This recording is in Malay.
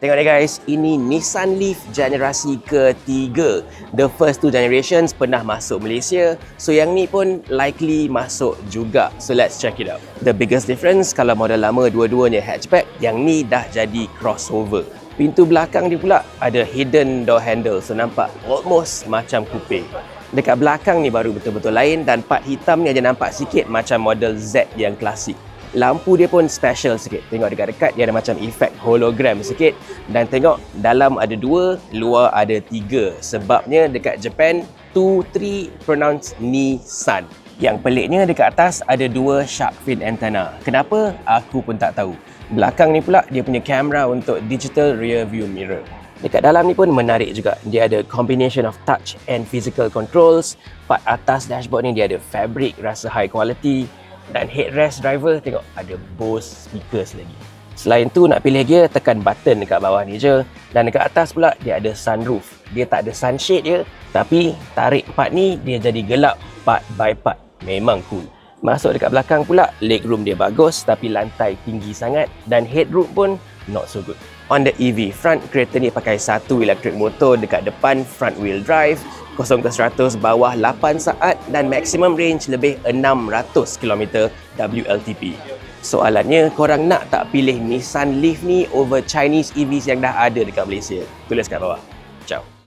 Tengok ni guys, ini Nissan Leaf generasi ketiga. The first two generations pernah masuk Malaysia, so yang ni pun likely masuk juga. So let's check it out. The biggest difference, kalau model lama dua-duanya hatchback, yang ni dah jadi crossover. Pintu belakang dia pula ada hidden door handle, so nampak almost macam coupe. Dekat belakang ni baru betul-betul lain, dan part hitam ni aja nampak sikit macam model Z yang klasik. Lampu dia pun special sikit. Tengok dekat-dekat dia ada macam efek hologram sikit. Dan tengok dalam ada 2, luar ada 3. Sebabnya dekat Japan 2-3 pronounce Nissan. Yang peliknya dekat atas ada 2 shark fin antenna. Kenapa? Aku pun tak tahu. Belakang ni pula dia punya kamera untuk digital rear view mirror. Dekat dalam ni pun menarik juga. Dia ada combination of touch and physical controls. Part atas dashboard ni dia ada fabric rasa high quality. Dan headrest driver tengok ada Bose speakers lagi. Selain tu nak pilih gear, tekan button dekat bawah ni je. Dan dekat atas pula dia ada sunroof. Dia tak ada sunshade je, tapi tarik part ni dia jadi gelap part by part. Memang cool. Masuk dekat belakang pula, legroom dia bagus tapi lantai tinggi sangat. Dan headroom pun not so good. On the EV front, kereta ni pakai satu elektrik motor dekat depan, front wheel drive. 0 ke 100 bawah 8 saat dan maximum range lebih 600 km WLTP. Soalannya, korang nak tak pilih Nissan Leaf ni over Chinese EVs yang dah ada dekat Malaysia? Tulis kat bawah. Ciao.